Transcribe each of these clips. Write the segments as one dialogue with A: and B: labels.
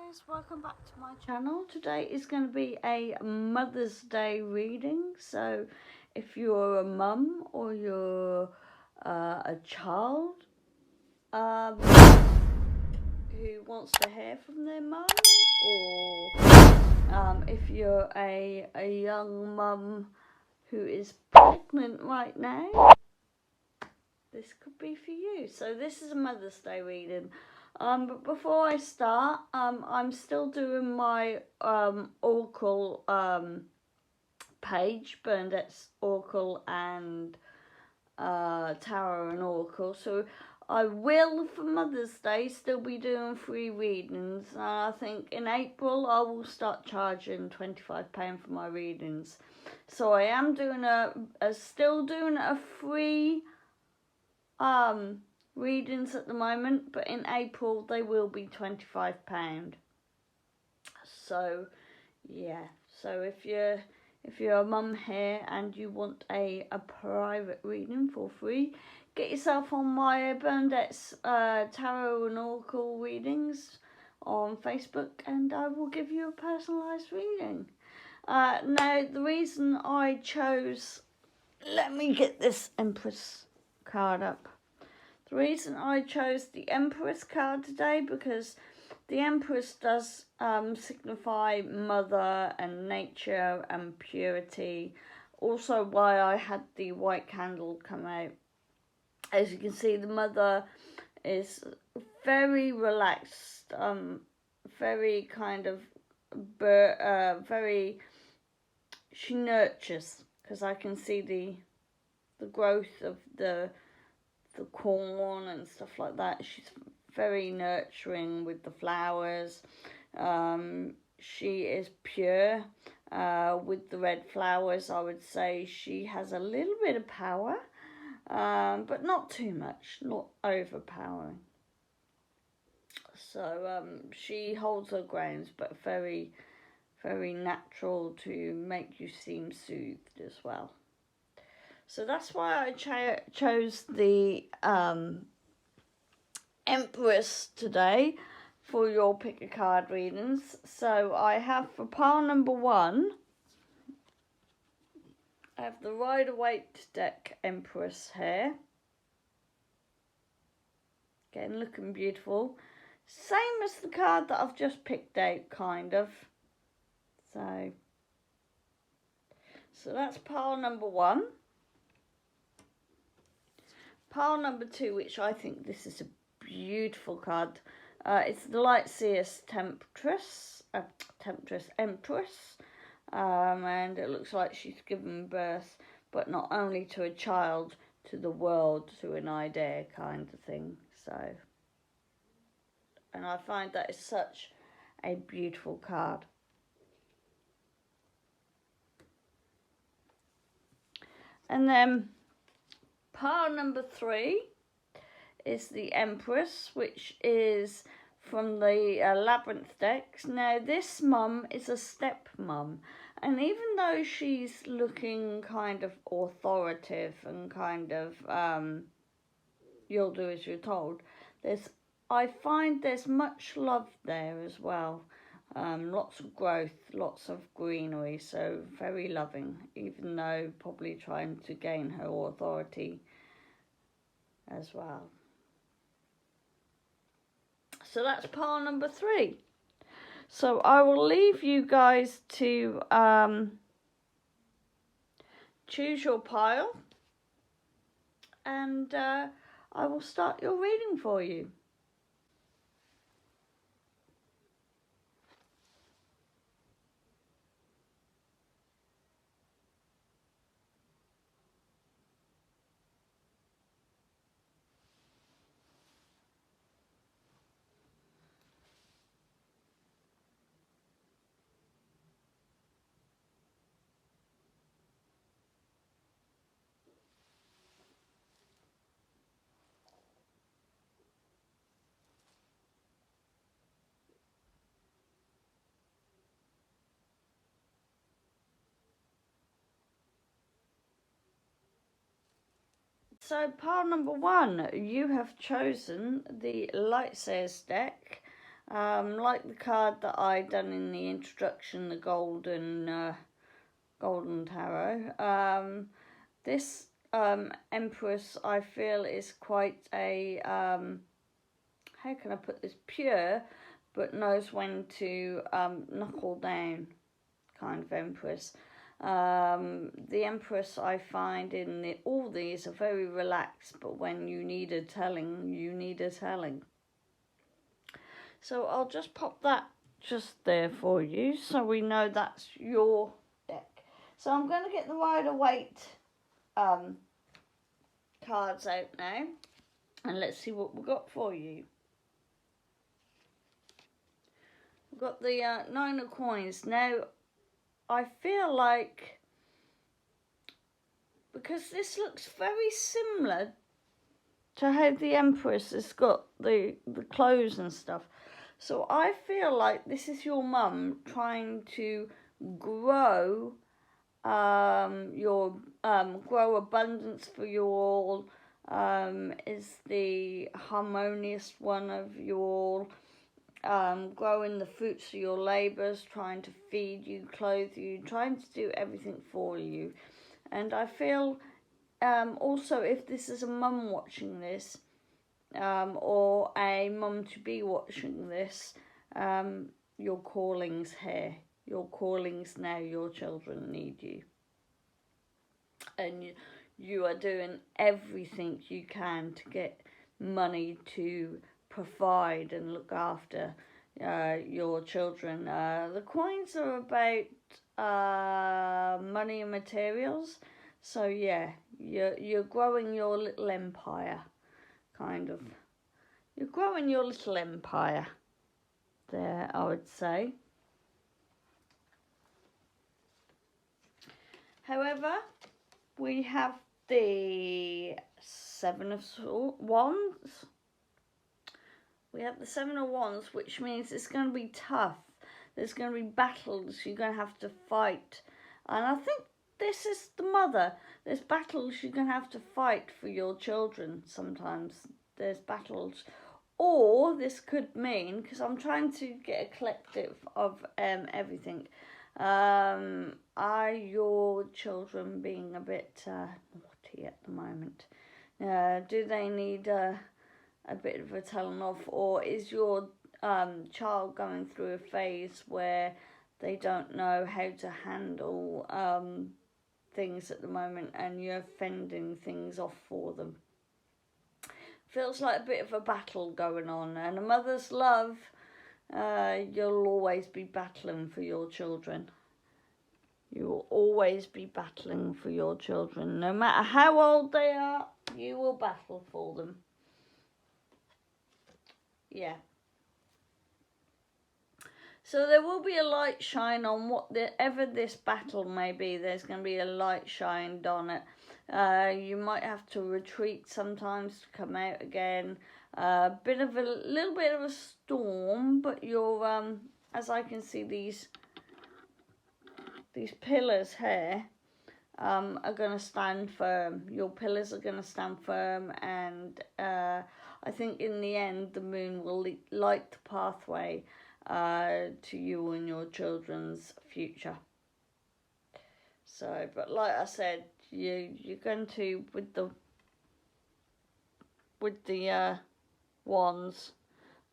A: guys, welcome back to my channel. Today is going to be a Mother's Day reading, so if you're a mum or you're a child who wants to hear from their mum, or if you're a young mum who is pregnant right now, this could be for you. So this is a Mother's Day reading. But before I start, I'm still doing my oracle page, Bernadette's Oracle and Tarot and Oracle. So I will, for Mother's Day, still be doing free readings. I think in April I will start charging £25 for my readings. So I am doing still doing a free readings at the moment, but in April they will be £25. So yeah, so if you're a mum here and you want a private reading for free, get yourself on my Bernadette's Tarot and Oracle readings on Facebook, and I will give you a personalised reading. Now the reason I chose, let me get this Empress card up. The reason I chose the Empress card today, because the Empress does signify mother and nature and purity. Also why I had the white candle come out. As you can see, the mother is very relaxed, very kind of, she nurtures, because I can see the growth of the corn and stuff like that. She's very nurturing with the flowers. She is pure. With the red flowers, I would say she has a little bit of power, but not too much, not overpowering. So she holds her grounds, but very, very natural to make you seem soothed as well. So that's why I chose the Empress today for your pick a card readings. So I have, for pile number 1, I have the Waite deck Empress here. Again, looking beautiful. Same as the card that I've just picked out, kind of. So that's pile number 1. Pile number 2, which I think this is a beautiful card. It's the Light Seer's Empress, and it looks like she's given birth, but not only to a child, to the world, to an idea kind of thing. So, and I find that is such a beautiful card. And then pile number 3 is the Empress, which is from the Labyrinth decks. Now this mum is a step mum, and even though she's looking kind of authoritative and kind of you'll do as you're told, I find there's much love there as well. Lots of growth, lots of greenery, so very loving, even though probably trying to gain her authority as well. So that's pile number 3. So I will leave you guys to choose your pile, and I will start your reading for you. So pile number 1, you have chosen the Light Seer's deck. Like the card that I done in the introduction, the golden tarot. This Empress, I feel, is quite a how can I put this, pure, but knows when to knuckle down kind of Empress. The Empress, I find in all these are very relaxed, but when you need a telling, you need a telling. So I'll just pop that just there for you, so we know that's your deck. So I'm going to get the Waite cards out now, and let's see what we've got for you. We've got the Nine of Coins. Now, I feel like, because this looks very similar to how the Empress has got the clothes and stuff, so I feel like this is your mum trying to grow grow abundance for you all. Is the harmonious one of your growing the fruits of your labours, trying to feed you, clothe you, trying to do everything for you. And I feel also, if this is a mum watching this, or a mum to be watching this, your calling's here. Your calling's now. Your children need you. And you are doing everything you can to get money to provide and look after your children. The coins are about money and materials. So yeah, you're growing your little empire, kind of. You're growing your little empire there, I would say. However, we have the Seven of Wands. We have the Seven of Wands, which means it's going to be tough. There's going to be battles you're going to have to fight. And I think this is the mother. There's battles you're going to have to fight for your children sometimes. There's battles. Or this could mean, because I'm trying to get a collective of everything. Are your children being a bit naughty at the moment? Do they need a bit of a telling off, or is your child going through a phase where they don't know how to handle things at the moment, and you're fending things off for them? Feels like a bit of a battle going on, and a mother's love. You'll always be battling for your children. You will always be battling for your children. No matter how old they are, you will battle for them. Yeah. So there will be a light shine on whatever this battle may be. There's going to be a light shined on it. You might have to retreat sometimes to come out again. Little bit of a storm, but you're as I can see, these pillars here are going to stand firm. Your pillars are going to stand firm, and I think in the end the moon will light the pathway to you and your children's future. So, but like I said, you're going to, with the wands,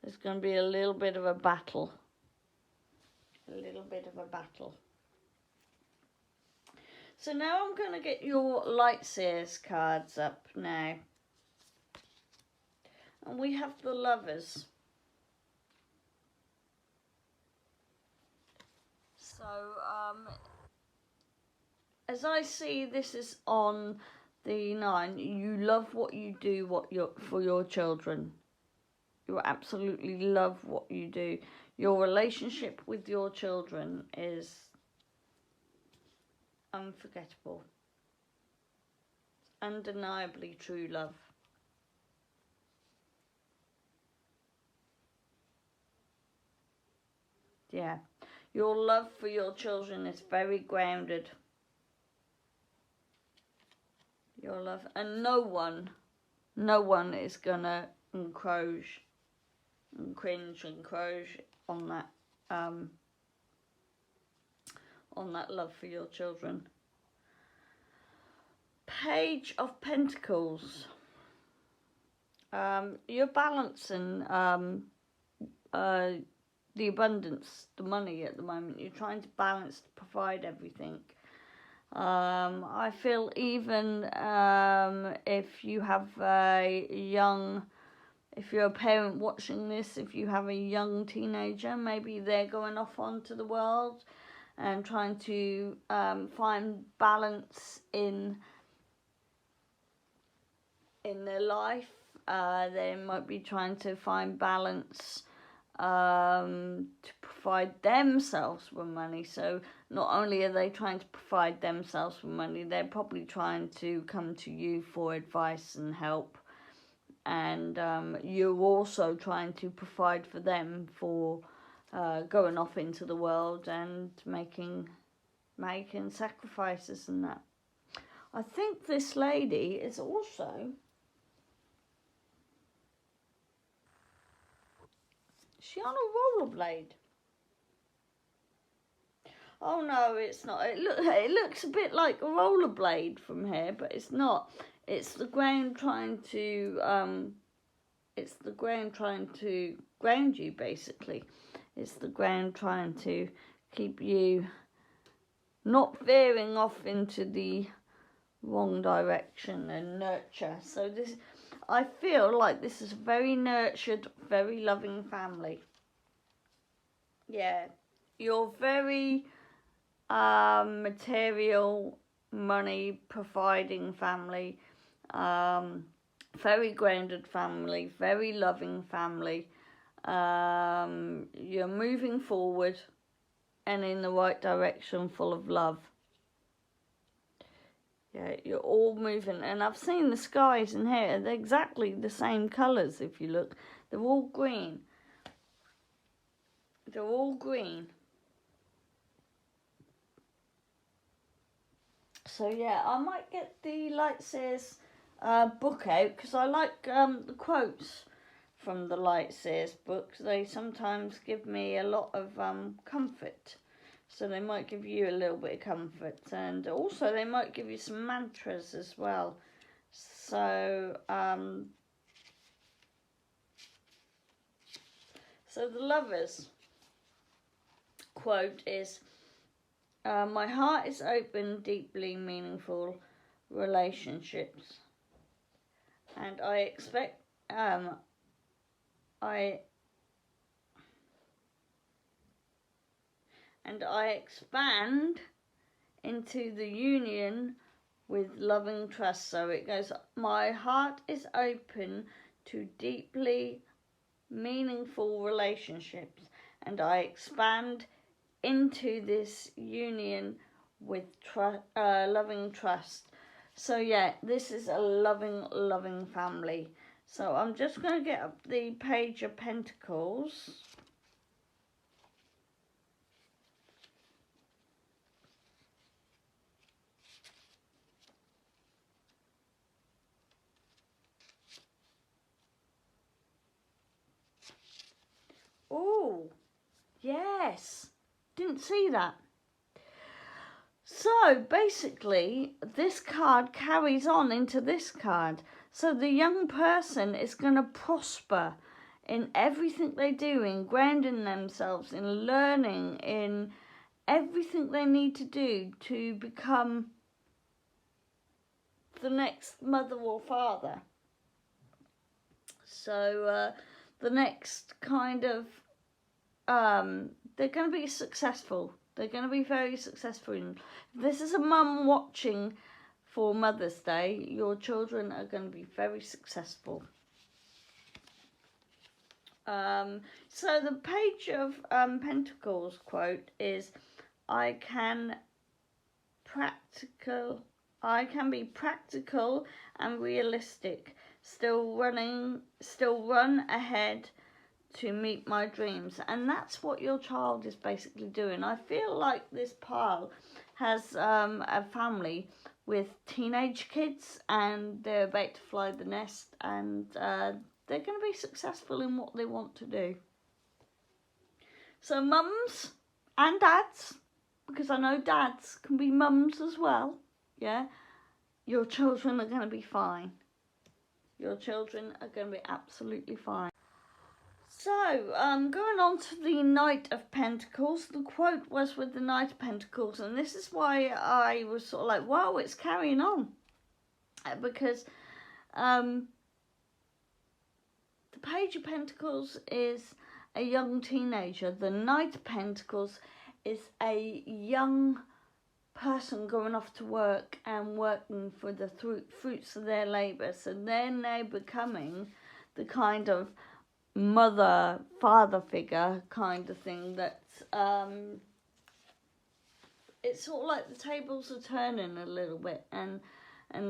A: there's going to be a little bit of a battle. So now I'm going to get your light seers cards up now. And we have the Lovers. So, as I see, this is on the 9. You love what you do for your children. You absolutely love what you do. Your relationship with your children is unforgettable. Undeniably true love. Yeah. Your love for your children is very grounded. Your love, and no one is gonna encroach and cringe and crows on that love for your children. Page of Pentacles. You're balancing the abundance, the money at the moment. You're trying to balance to provide everything. I feel even if you have if you're a parent watching this, if you have a young teenager, maybe they're going off onto the world and trying to find balance in their life. They might be trying to find balance to provide themselves with money. So not only are they trying to provide themselves with money, they're probably trying to come to you for advice and help. And you're also trying to provide for them for going off into the world and making sacrifices and that. I think this lady is also... Is she on a rollerblade? Oh no, it's not. It looks a bit like a rollerblade from here, but it's not. It's the ground trying to ground you, basically. It's the ground trying to keep you not veering off into the wrong direction and nurture. So I feel like this is a very nurtured, very loving family. Yeah, you're very material, money providing family, very grounded family, very loving family. You're moving forward and in the right direction, full of love. Yeah, you're all moving, and I've seen the skies in here. They're exactly the same colours. If you look, they're all green. They're all green. So yeah, I might get the Light Seers book out, because I like the quotes from the Light Seers books. They sometimes give me a lot of comfort. So they might give you a little bit of comfort, and also they might give you some mantras as well. So so the Lovers quote is, my heart is open, deeply meaningful relationships, and I expect I expand into the union with loving trust. So it goes, my heart is open to deeply meaningful relationships, and I expand into this union with loving trust. So yeah, this is a loving family. So I'm just going to get up the Page of Pentacles. Oh, yes. Didn't see that. So basically, this card carries on into this card. So the young person is going to prosper in everything they do, in grounding themselves, in learning, in everything they need to do to become the next mother or father. So the next kind of, they're going to be successful. They're going to be very successful. If this is a mum watching for Mother's Day, your children are going to be very successful. So the Page of Pentacles quote is, I can be practical and realistic, still run ahead to meet my dreams. And that's what your child is basically doing. I feel like this pile has a family with teenage kids, and they're about to fly the nest, and they're going to be successful in what they want to do. So mums and dads, because I know dads can be mums as well, yeah, your children are going to be fine. Your children are going to be absolutely fine. So, going on to the Knight of Pentacles, the quote was with the Knight of Pentacles, and this is why I was sort of like, wow, it's carrying on. Because the Page of Pentacles is a young teenager. The Knight of Pentacles is a young person going off to work and working for the fruits of their labour. So then they're becoming the kind of mother, father figure kind of thing that it's sort of like the tables are turning a little bit, and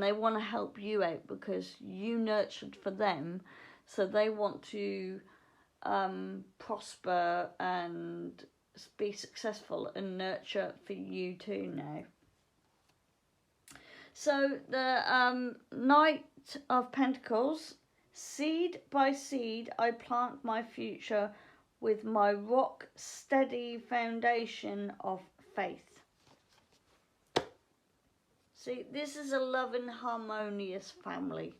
A: they want to help you out because you nurtured for them, so they want to prosper and be successful and nurture for you too now. So the Knight of Pentacles, seed by seed I plant my future with my rock steady foundation of faith. See, this is a loving, harmonious family.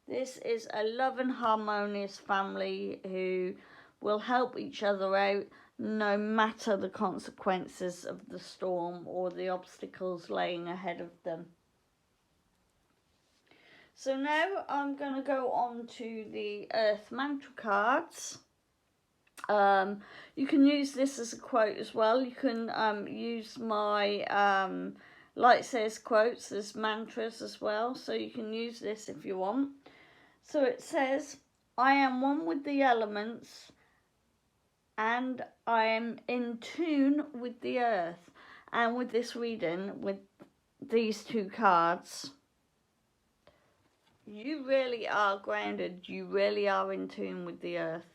A: This is a loving, harmonious family who will help each other out no matter the consequences of the storm or the obstacles laying ahead of them. So now I'm going to go on to the Earth Mantra cards. You can use this as a quote as well. You can use my Light Says quotes as mantras as well. So you can use this if you want. So it says, I am one with the elements and I am in tune with the earth. And with this reading, with these two cards, you really are grounded. You really are in tune with the earth.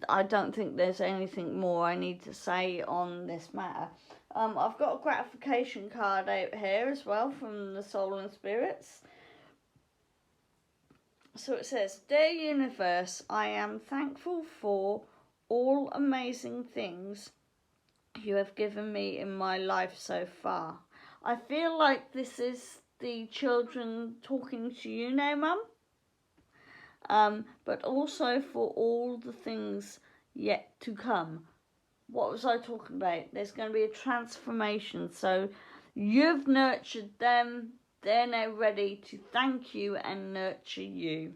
A: I don't think there's anything more I need to say on this matter. I've got a gratification card out here as well from the Soul and Spirits. So it says, Dear Universe, I am thankful for all amazing things you have given me in my life so far. I feel like this is the children talking to you now, Mum. But also for all the things yet to come. What was I talking about? There's going to be a transformation. So you've nurtured them. They're now ready to thank you and nurture you.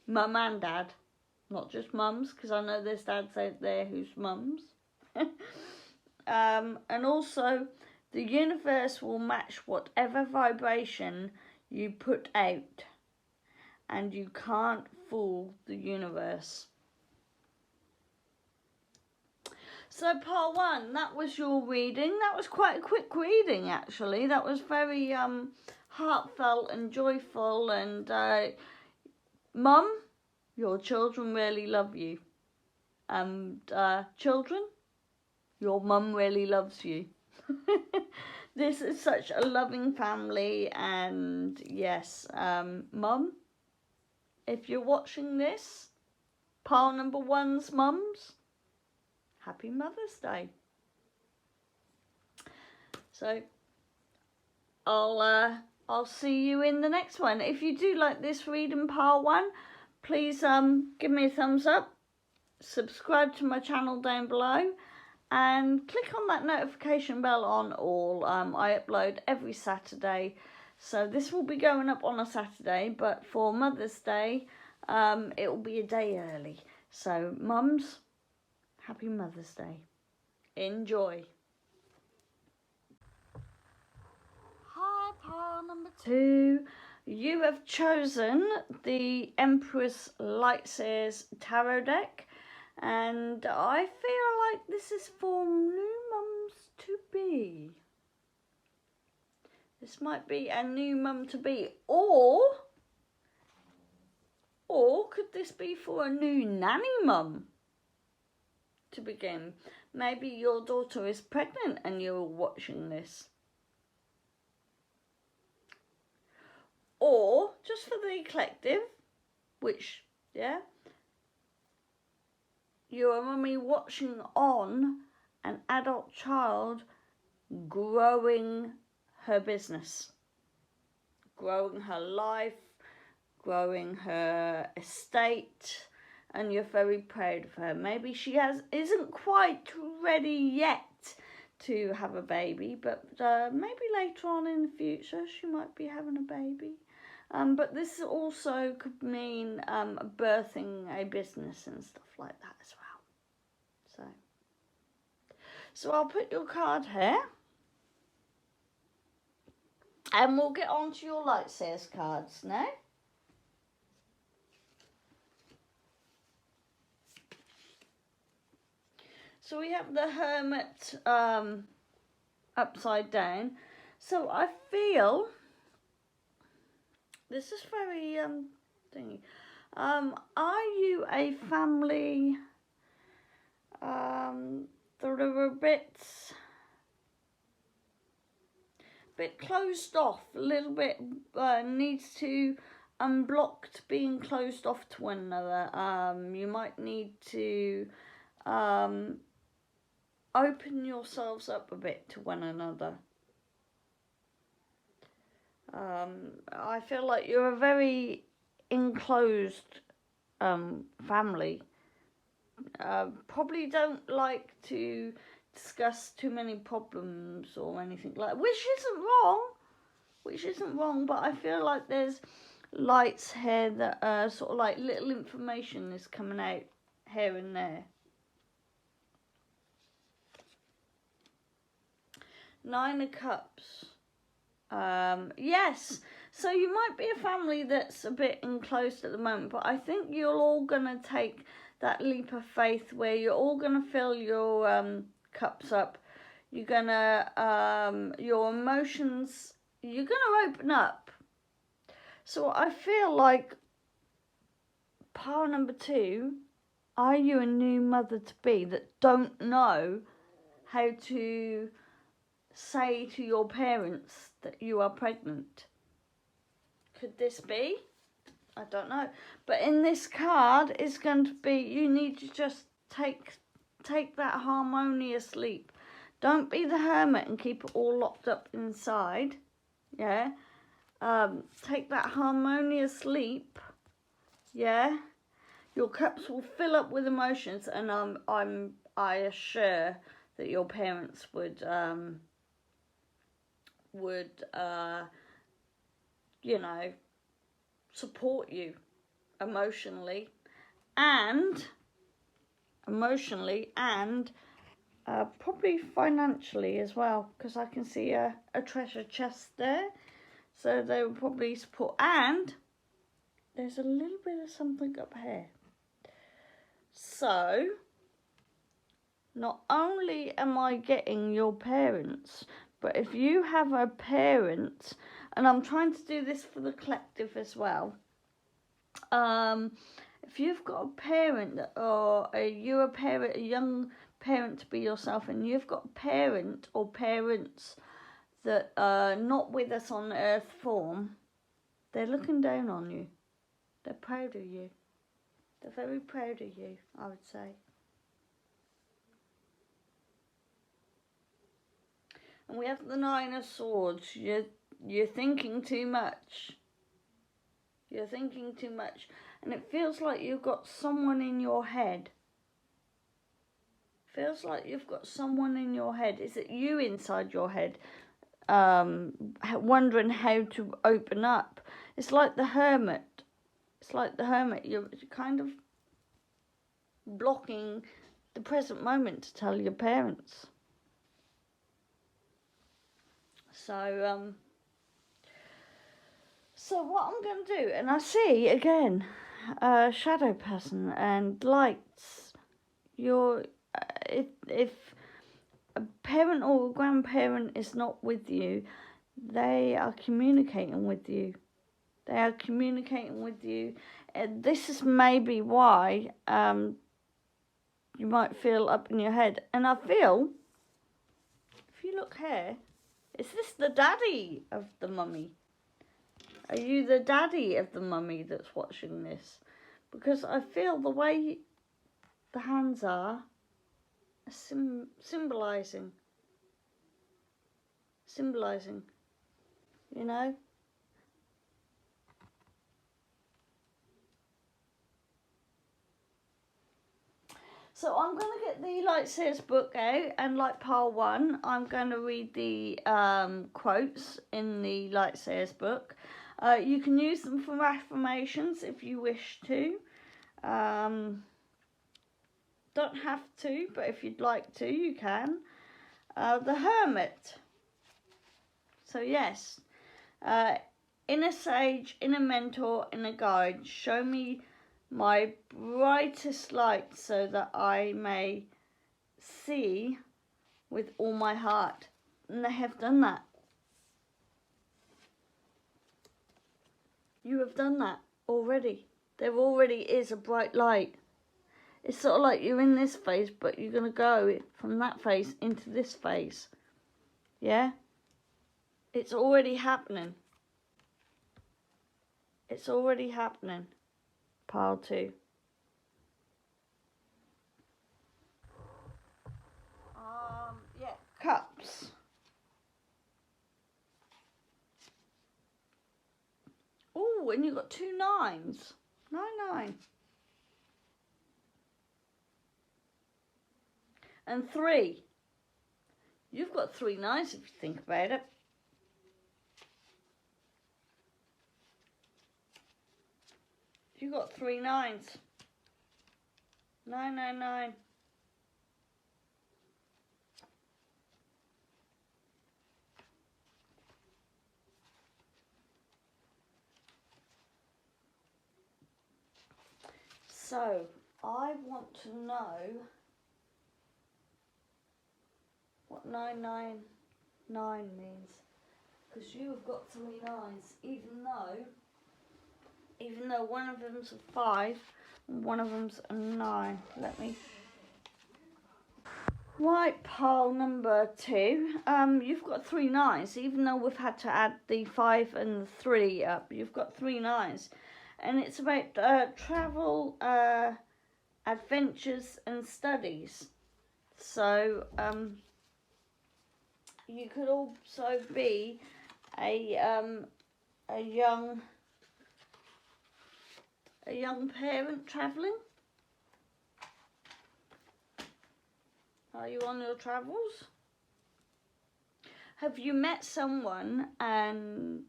A: Mum and Dad. Not just mums, because I know there's dads out there who's mums. And also, the universe will match whatever vibration you put out. And you can't fool the universe. So part one, that was your reading. That was quite a quick reading, actually. That was very heartfelt and joyful. And Mum, your children really love you. And children, your mum really loves you. This is such a loving family. And yes, Mum, if you're watching this, pile number one's mums, happy Mother's Day. So I'll see you in the next one. If you do like this reading, pile one, please give me a thumbs up, subscribe to my channel down below, and click on that notification bell on all. I upload every Saturday, so this will be going up on a Saturday, but for Mother's Day it will be a day early. So mums, happy Mother's Day. Enjoy. Hi, pile number 2. You have chosen the Empress Light Seers Tarot deck, and I feel like this is for new mums to be. This might be a new mum to be, or could this be for a new nanny mum to begin? Maybe your daughter is pregnant and you're watching this. Or, just for the collective, which, yeah, you're a mummy watching on an adult child growing her business, growing her life, growing her estate, and you're very proud of her. Maybe she isn't quite ready yet to have a baby, but maybe later on in the future she might be having a baby. But this also could mean birthing a business and stuff like that as well. So I'll put your card here, and we'll get on to your light seers cards now. So we have the Hermit upside down. So I feel this is very thingy. Are you a family that are a bit closed off, a little bit needs to unblock being closed off to one another? You might need to open yourselves up a bit to one another. I feel like you're a very enclosed family. Probably don't like to discuss too many problems or anything like that, which isn't wrong, but I feel like there's lights here that are sort of like little information is coming out here and there. 9 of Cups. Yes, so you might be a family that's a bit enclosed at the moment, but I think you're all going to take that leap of faith where you're all going to fill your cups up. You're going to, your emotions, you're going to open up. So I feel like pile number 2, are you a new mother-to-be that don't know how to say to your parents that you are pregnant? Could this be? I don't know. But in this card, it's going to be, you need to just take that harmonious leap. Don't be the hermit and keep it all locked up inside. Yeah. Take that harmonious leap. Yeah. Your cups will fill up with emotions, and I assure that your parents would you know, support you emotionally and probably financially as well, because I can see a treasure chest there, so they will probably support. And there's a little bit of something up here. So not only am I getting your parents, but if you have a parent, and I'm trying to do this for the collective as well, if you've got a parent, or you're a parent, a young parent to be yourself, and you've got a parent or parents that are not with us on earth form, they're looking down on you. They're proud of you. They're very proud of you, I would say. And we have the 9 of Swords. You're thinking too much. You're thinking too much. And it feels like you've got someone in your head. Feels like you've got someone in your head. Is it you inside your head? Wondering how to open up. It's like the Hermit. It's like the Hermit. You're kind of blocking the present moment to tell your parents. So what I'm going to do, and I see again a shadow person and lights. If a parent or a grandparent is not with you, they are communicating with you. They are communicating with you. And this is maybe why you might feel up in your head. And I feel, if you look here, is this the daddy of the mummy? Are you the daddy of the mummy that's watching this? because I feel the way the hands are symbolising, you know. So I'm going to get the Light Seers book out, and like pile 1, I'm going to read the quotes in the Light Seers book. You can use them for affirmations if you wish to. Don't have to, but if you'd like to, you can. The Hermit. So yes, inner sage, inner mentor, inner guide, show me my brightest light so that I may see with all my heart. And they have done that. You have done that already. There already is a bright light. It's sort of like you're in this phase, but you're going to go from that phase into this phase. Yeah? It's already happening. It's already happening. Pile 2. Yeah, cups. Oh, and you've got 2 9s. 9, 9. And 3. You've got 3 9s if you think about it. You've got 3 9s. 9, 9, 9. So, I want to know what 999 means. Because you have got 3 9s, even though one of them's a 5 and one of them's a 9. Let me... Right, pile number 2. You've got 3 9s, even though we've had to add the 5 and the 3 up. You've got 3 9s. And it's about travel, adventures and studies. So, you could also be a young parent travelling. Are you on your travels? Have you met someone and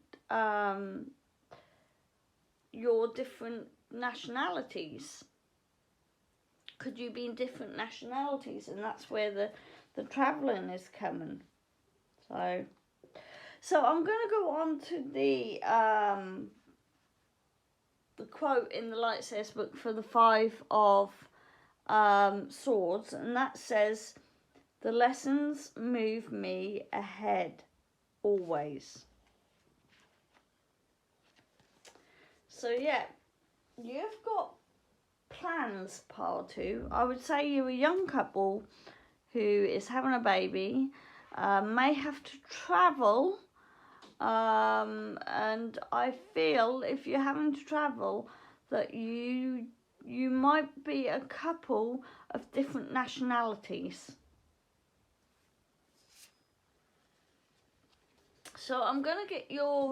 A: your different nationalities? Could you be in different nationalities, and that's where the travelling is coming. So I'm going to go on to the quote in the Light Seers book for the 5 of Swords, and that says, "The lessons move me ahead, always." So yeah, you've got plans, pile 2. I would say you're a young couple who is having a baby, may have to travel, and I feel if you're having to travel that you might be a couple of different nationalities. So I'm going to get your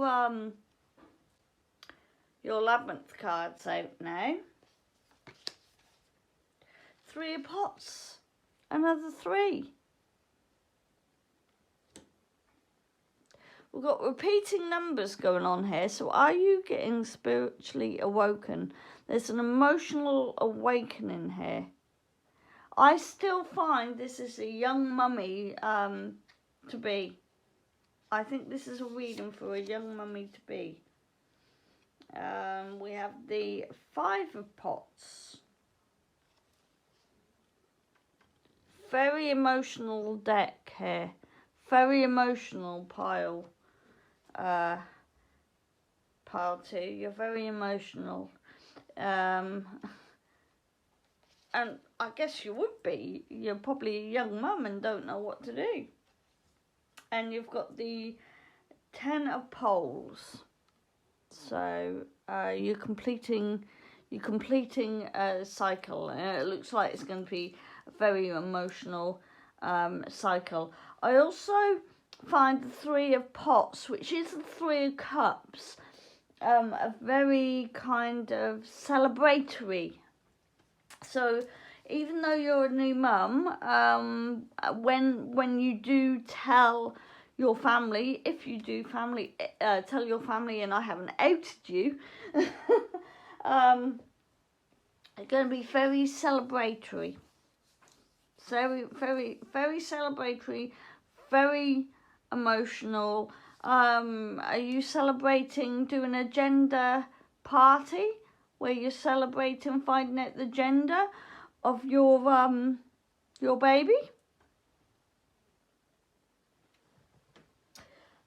A: 11th cards out now. 3 of Pots, another 3. We've got repeating numbers going on here. So are you getting spiritually awoken? There's an emotional awakening here. I still find this is a young mummy to be. I think this is a reading for a young mummy to be. We have the 5 of Pots. Very emotional deck here. Very emotional pile. Pile 2. You're very emotional. And I guess you would be. You're probably a young mum and don't know what to do. And you've got the 10 of Poles. So you're completing you're completing a cycle, and it looks like it's going to be a very emotional cycle. I also find the Three of Pots, which is the Three of Cups, a very kind of celebratory. So even though you're a new mum, when you do tell your family, if you do tell your family, and I haven't outed you, it's going to be very celebratory. Very, very, very celebratory, very emotional. Are you celebrating doing a gender party where you're celebrating finding out the gender of your baby?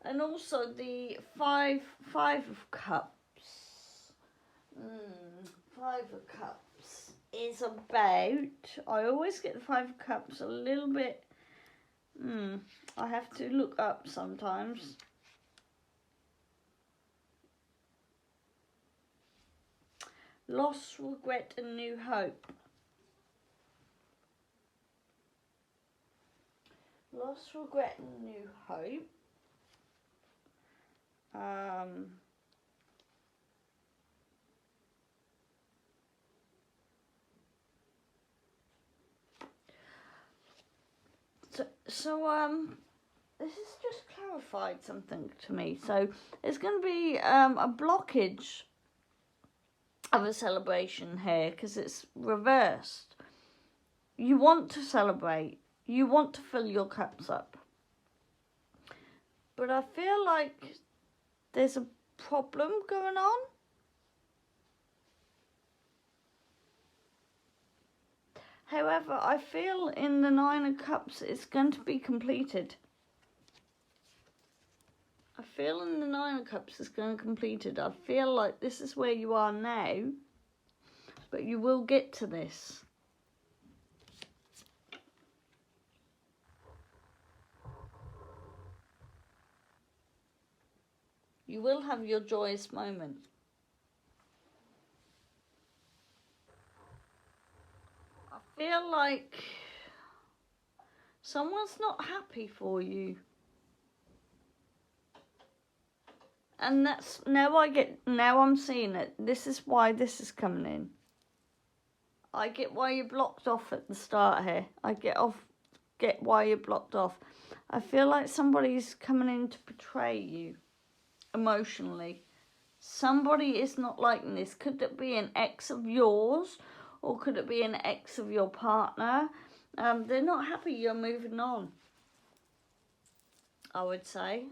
A: And also the five of cups. Five of Cups is about, I always get the Five of Cups a little bit, I have to look up sometimes. Loss, regret and new hope. Loss, regret and new hope. So this has just clarified something to me. So there's going to be a blockage of a celebration here because it's reversed. You want to celebrate. You want to fill your cups up. But I feel like there's a problem going on. However, I feel in the Nine of Cups it's going to be completed. I feel in the Nine of Cups it's going to be completed. I feel like this is where you are now, but you will get to this. You will have your joyous moment. I feel like someone's not happy for you. And that's, now I'm seeing it. This is why this is coming in. I get why you're blocked off at the start here. I get why you're blocked off. I feel like somebody's coming in to betray you emotionally. Somebody is not liking this. Could it be an ex of yours, or could it be an ex of your partner? They're not happy you're moving on, I would say.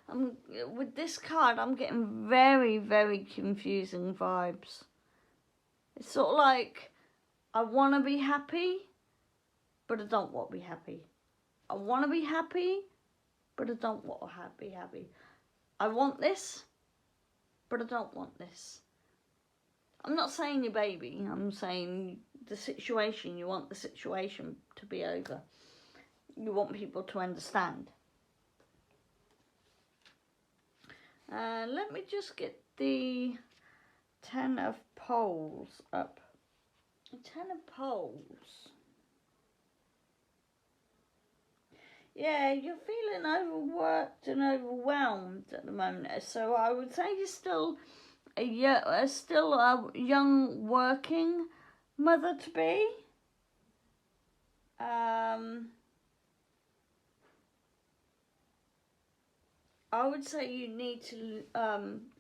A: With this card, I'm getting very, very confusing vibes. It's sort of like, I want to be happy, but I don't want to be happy. I want to be happy, but I don't want to be happy. I want this, but I don't want this. I'm not saying your baby. I'm saying the situation. You want the situation to be over. You want people to understand. Let me just get the Ten of Poles up. Ten of Poles. Yeah, you're feeling overworked and overwhelmed at the moment. So I would say you're still a young working mother to be. I would say you need to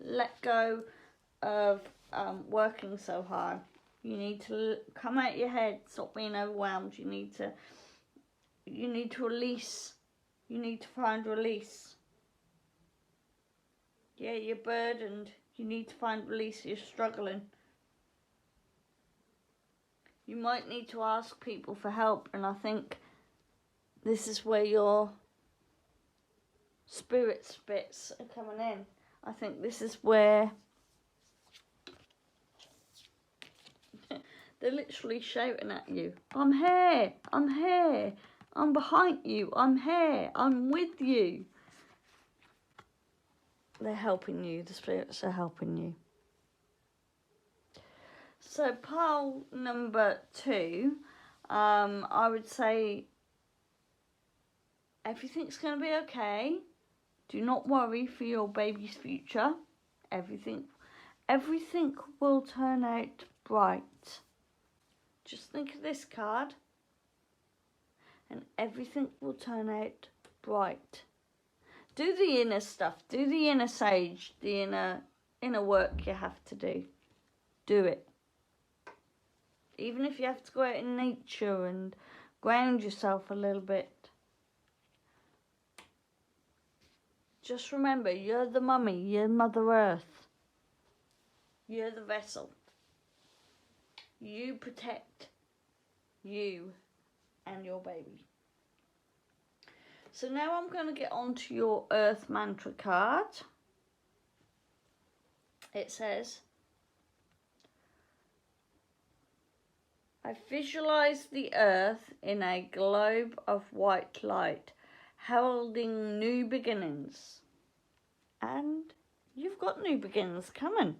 A: let go of working so hard. You need to come out your head, stop being overwhelmed. You need to release. You need to find release. Yeah, you're burdened. You need to find release. You're struggling. You might need to ask people for help, and I think this is where your spirit spits are coming in. I think this is where they're literally shouting at you. I'm here. I'm here. I'm behind you. I'm here. I'm with you. They're helping you. The spirits are helping you. So pile number 2, I would say everything's going to be okay. Do not worry for your baby's future. Everything will turn out bright. Just think of this card, and everything will turn out bright. Do the inner stuff. Do the inner sage, the inner work you have to do. Do it. Even if you have to go out in nature and ground yourself a little bit. Just remember, you're the mummy, you're Mother Earth. You're the vessel. You protect you and your baby. So now I'm going to get on to your Earth Mantra card. It says, I visualize the earth in a globe of white light, heralding new beginnings. And you've got new beginnings coming.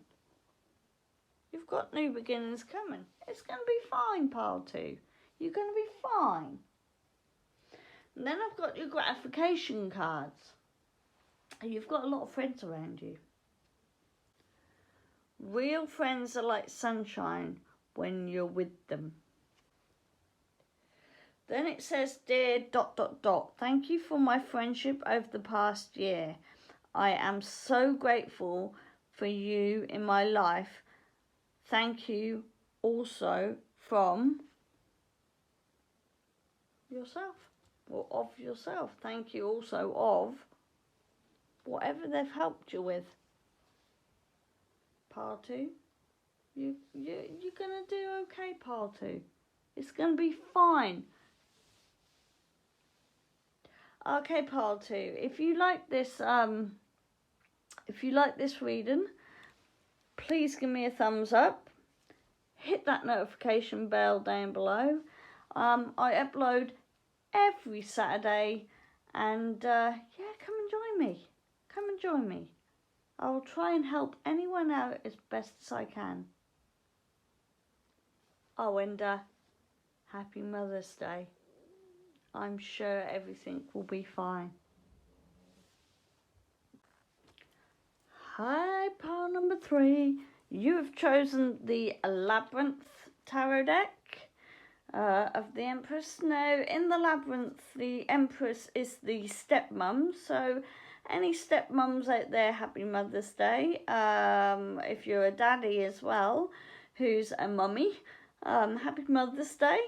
A: You've got new beginnings coming. It's going to be fine, pile 2. You're going to be fine. And then I've got your gratification cards. You've got a lot of friends around you. Real friends are like sunshine when you're with them. Then it says, dear ... Thank you for my friendship over the past year. I am so grateful for you in my life. Thank you also from yourself, or of yourself. Thank you also of whatever they've helped you with. Pile 2, you're going to do okay, pile 2. It's going to be fine. Okay, pile 2, if you like this reading, please give me a thumbs up. Hit that notification bell down below. I upload every Saturday, and yeah, come and join me. Come and join me. I will try and help anyone out as best as I can. Oh, and happy Mother's Day. I'm sure everything will be fine. Hi, pile number 3. You have chosen the Labyrinth Tarot deck of the Empress. Now, in the Labyrinth, the Empress is the stepmom. So, any stepmoms out there, happy Mother's Day. If you're a daddy as well, who's a mummy, happy Mother's Day.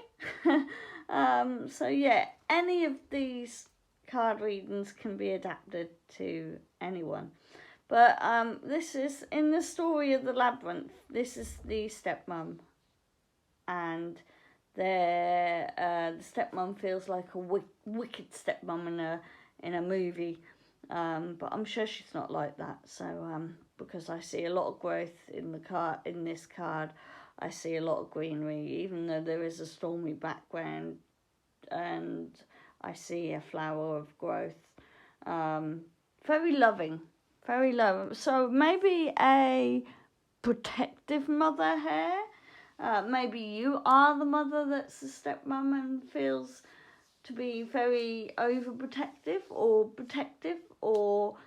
A: So, yeah, any of these card readings can be adapted to anyone. But this is, in the story of the Labyrinth, this is the stepmom. And the stepmom feels like a wicked stepmom in a movie. But I'm sure she's not like that. So because I see a lot of growth in this card, I see a lot of greenery, even though there is a stormy background, and I see a flower of growth. Very loving. Very loving. So maybe a protective mother here. Maybe you are the mother that's the stepmom and feels to be very overprotective or protective, or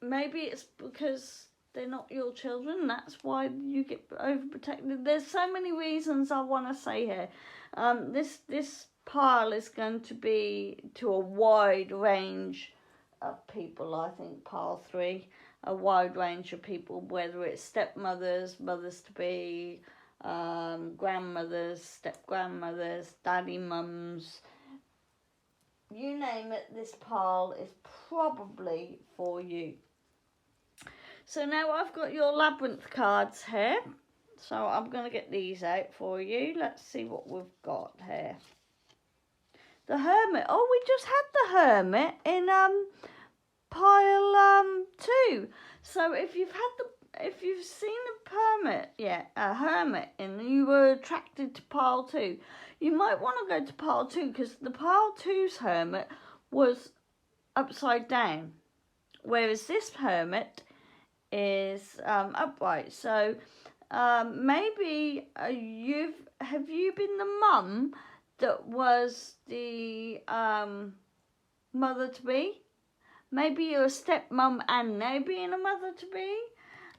A: maybe it's because they're not your children, that's why you get overprotected. There's so many reasons I want to say here. This pile is going to be to a wide range of people, I think, pile 3. A wide range of people, whether it's stepmothers, mothers-to-be, grandmothers, step-grandmothers, daddy mums. You name it, this pile is probably for you. So now I've got your Labyrinth cards here. So I'm going to get these out for you. Let's see what we've got here. The Hermit. Oh, we just had the Hermit in pile 2. So if you've seen a Hermit and you were attracted to pile 2, you might want to go to pile 2, because the pile 2's Hermit was upside down, whereas this hermit is upright. So maybe have you been the mum that was the mother to be? Maybe you're a stepmom and now being a mother to be,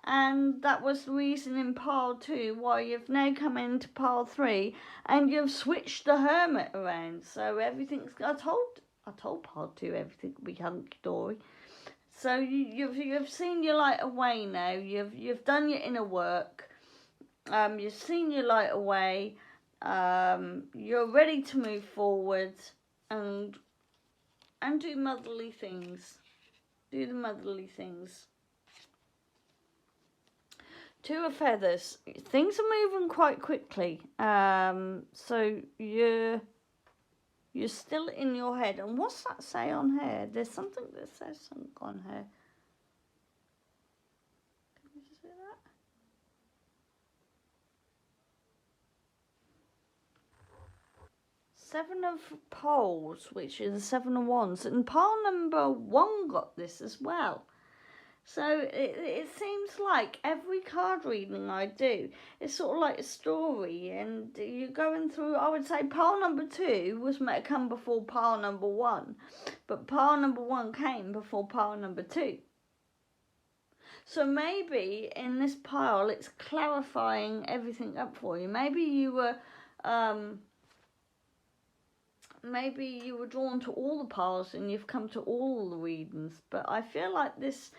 A: and that was the reason in pile 2 why you've now come into pile 3 and you've switched the hermit around. So everything's, I told pile 2 everything will be hunky dory. So you've seen your light away now. You've done your inner work. You've seen your light away. You're ready to move forward and do motherly things. Do the motherly things. 2 of feathers. Things are moving quite quickly. So you're still in your head. And what's that say on here? There's something that says something on here. Can you see that? Seven of poles, which is the 7 of wands. And pile number 1 got this as well. So it seems like every card reading I do is sort of like a story, and you're going through, I would say pile number 2 was meant to come before pile number 1, but pile number 1 came before pile number 2. So maybe in this pile it's clarifying everything up for you. Maybe you were drawn to all the piles and you've come to all the readings, but I feel like this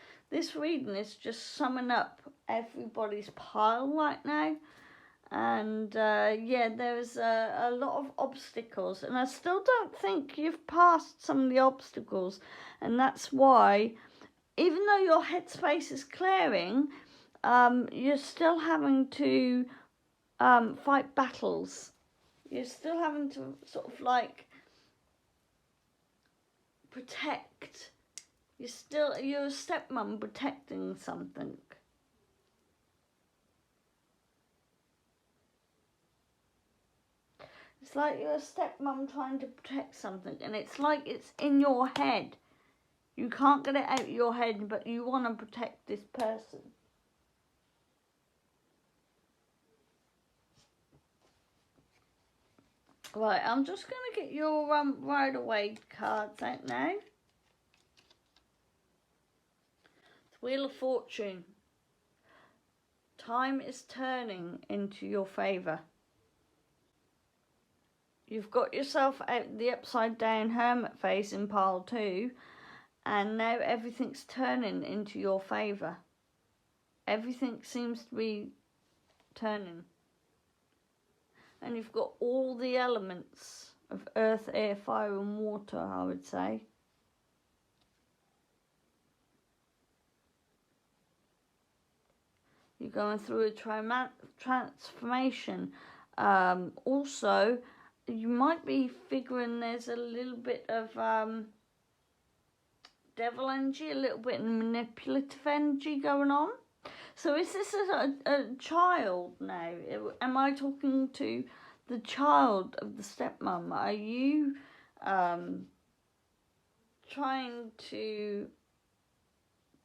A: reading is just summing up everybody's pile right now. And yeah, there's a lot of obstacles, and I still don't think you've passed some of the obstacles, and that's why, even though your headspace is clearing, you're still having to fight battles. You're still having to sort of like protect. You're a stepmom protecting something. It's like you're a stepmom trying to protect something, and it's like it's in your head. You can't get it out of your head, but you want to protect this person. Right, I'm just going to get your Rider-Waite cards out now. The Wheel of Fortune. Time is turning into your favour. You've got yourself out the upside down hermit face in pile 2, and now everything's turning into your favour. Everything seems to be turning. And you've got all the elements of earth, air, fire and water, I would say. You're going through a transformation. Also, you might be figuring there's a little bit of devil energy, a little bit of manipulative energy going on. So is this a child now? Am I talking to the child of the stepmom? Are you trying to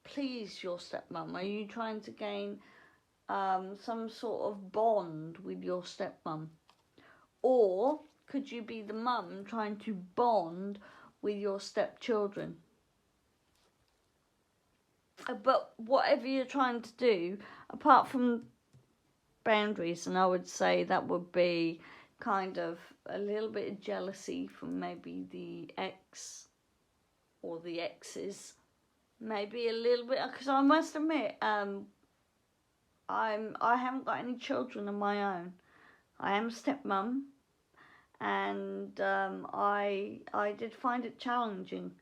A: please your stepmom? Are you trying to gain some sort of bond with your stepmom? Or could you be the mum trying to bond with your stepchildren? But whatever you're trying to do, apart from boundaries, and I would say that would be kind of a little bit of jealousy from maybe the ex or the exes, maybe a little bit, because I must admit, I haven't got any children of my own. I am a stepmom, and I did find it challenging.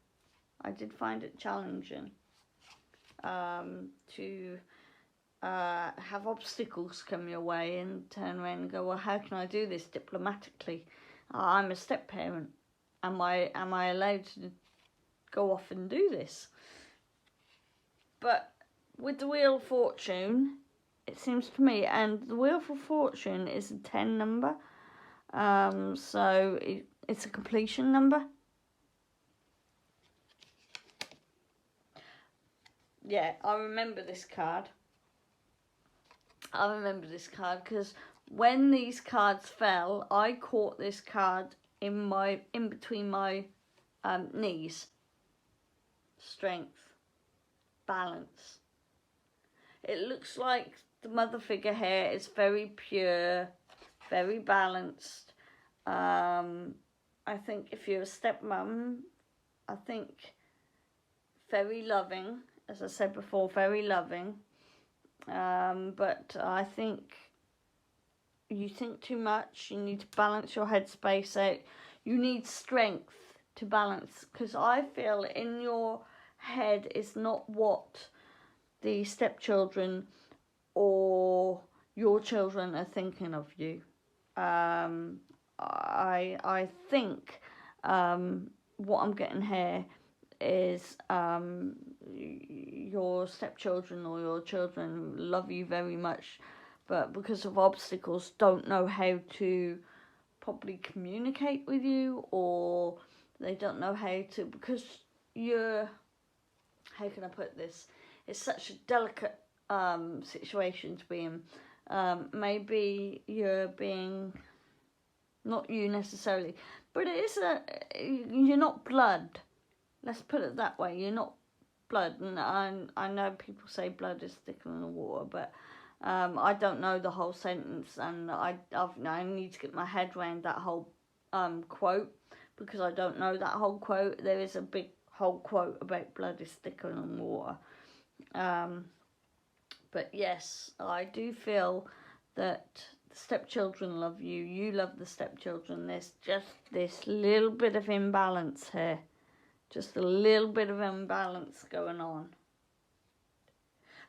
A: To have obstacles come your way and turn around and go, well, how can I do this diplomatically? I'm a step parent. Am I allowed to go off and do this? But with the Wheel of Fortune, it seems to me, and the Wheel of Fortune is a 10 number, so it's a completion number. yeah, I remember this card. I remember this card because when these cards fell, I caught this card in between my knees. Strength, balance. It looks like the mother figure here is very pure, very balanced. I think if you're a stepmom, I think very loving, as I said before, very loving. But I think you think too much. You need to balance your headspace out. You need strength to balance, because I feel in your head is not what the stepchildren or your children are thinking of you. I think what I'm getting here is your stepchildren or your children love you very much, but because of obstacles don't know how to properly communicate with you, or they don't know how to, because you're, how can I put this, it's such a delicate situation to be in. Maybe you're being, not you necessarily, but it is you're not blood. Let's put it that way. You're not blood, and I know people say blood is thicker than the water, but I don't know the whole sentence, and I need to get my head around that whole quote, because I don't know that whole quote. There is a big whole quote about blood is thicker than water. But yes, I do feel that the stepchildren love you. You love the stepchildren. There's just this little bit of imbalance here. Just a little bit of imbalance going on.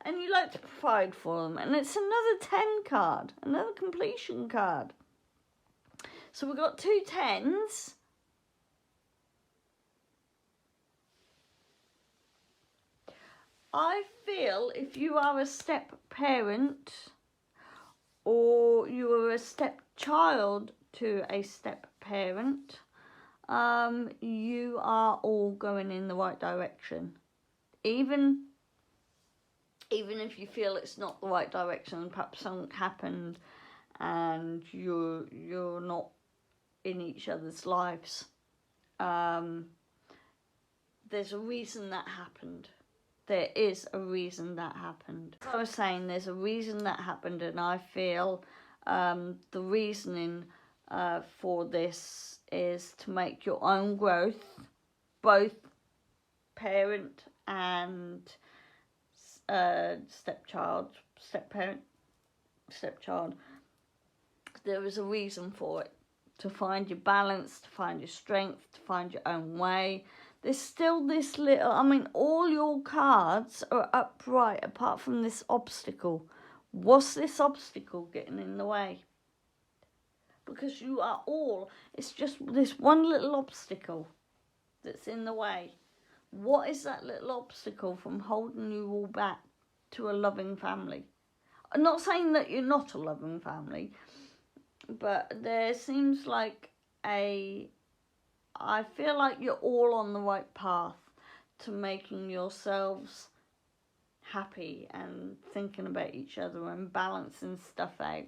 A: And you like to provide for them. And it's another 10 card. Another completion card. So we've got 2 10s. I feel if you are a step parent or you are a stepchild to a step parent, you are all going in the right direction. Even if you feel it's not the right direction, perhaps something happened and you're not in each other's lives. There's a reason that happened. There is a reason that happened. As I was saying, there's a reason that happened, and I feel the reasoning for this is to make your own growth, both parent and stepchild, step-parent, stepchild. There is a reason for it. To find your balance, to find your strength, to find your own way. There's still this little, I mean, all your cards are upright apart from this obstacle. What's this obstacle getting in the way? Because you are all, it's just this one little obstacle that's in the way. What is that little obstacle from holding you all back to a loving family? I'm not saying that you're not a loving family, but there seems like I feel like you're all on the right path to making yourselves happy and thinking about each other and balancing stuff out.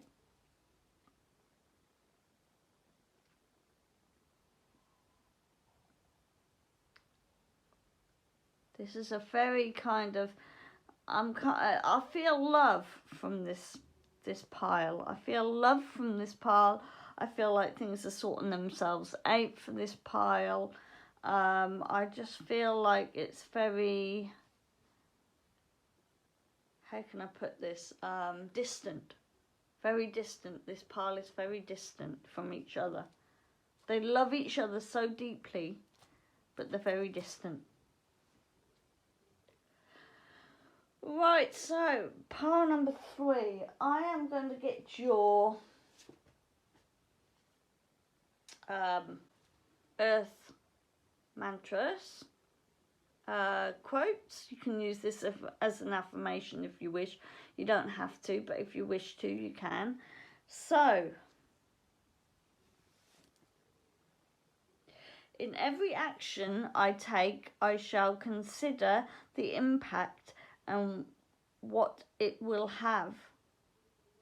A: This is a very kind of, I feel love from this pile. I feel love from this pile. I feel like things are sorting themselves out for this pile. I just feel like it's very, how can I put this, distant. Very distant. This pile is very distant from each other. They love each other so deeply, but they're very distant. Right, so pile number 3. I am going to get your earth mantras, quotes. You can use this as an affirmation if you wish. You don't have to, but if you wish to, you can. So, in every action I take, I shall consider the impact and what it will have,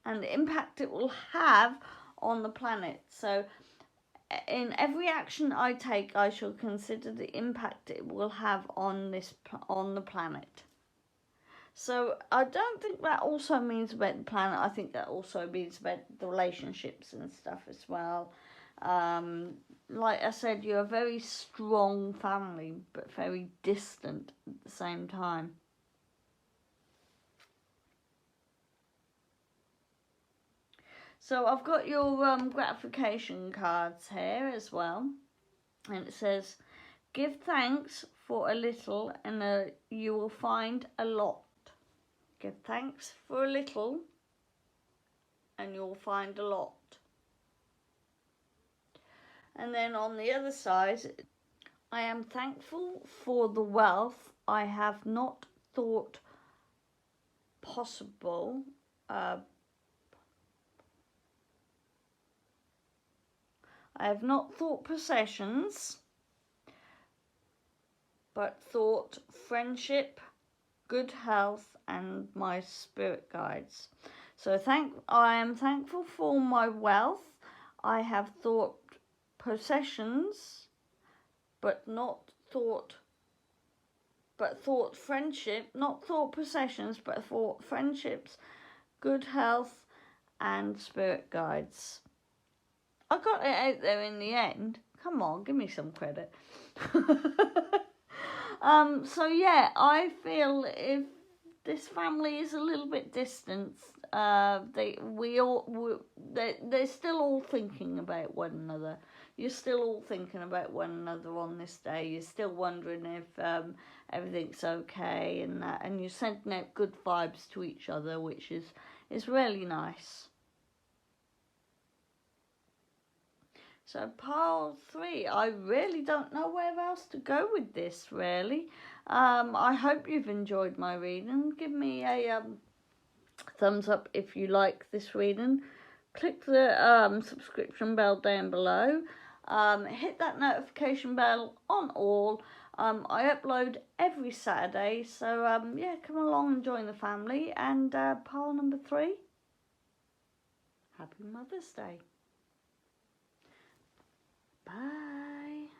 A: and the impact it will have on the planet. So in every action I take, I shall consider the impact it will have on the planet. So I don't think that also means about the planet. I think that also means about the relationships and stuff as well. Like I said, you're a very strong family, but very distant at the same time. So I've got your gratification cards here as well. And it says, give thanks for a little and you will find a lot. Give thanks for a little and you'll find a lot. And then on the other side, I am thankful for the wealth I have not thought possible. I have not thought possessions, but thought friendship, good health, and my spirit guides. So I am thankful for my wealth. I have thought possessions, but thought friendship, not thought possessions, but thought friendships, good health, and spirit guides. I got it out there in the end. Come on, give me some credit. So yeah, I feel if this family is a little bit distant, they're still all thinking about one another. You're still all thinking about one another on this day. You're still wondering if everything's okay and that, and you're sending out good vibes to each other, which is really nice. So pile 3, I really don't know where else to go with this, really. I hope you've enjoyed my reading. Give me a thumbs up if you like this reading. Click the subscription bell down below. Hit that notification bell on all. I upload every Saturday, so yeah, come along and join the family. And pile number 3, Happy Mother's Day. Bye.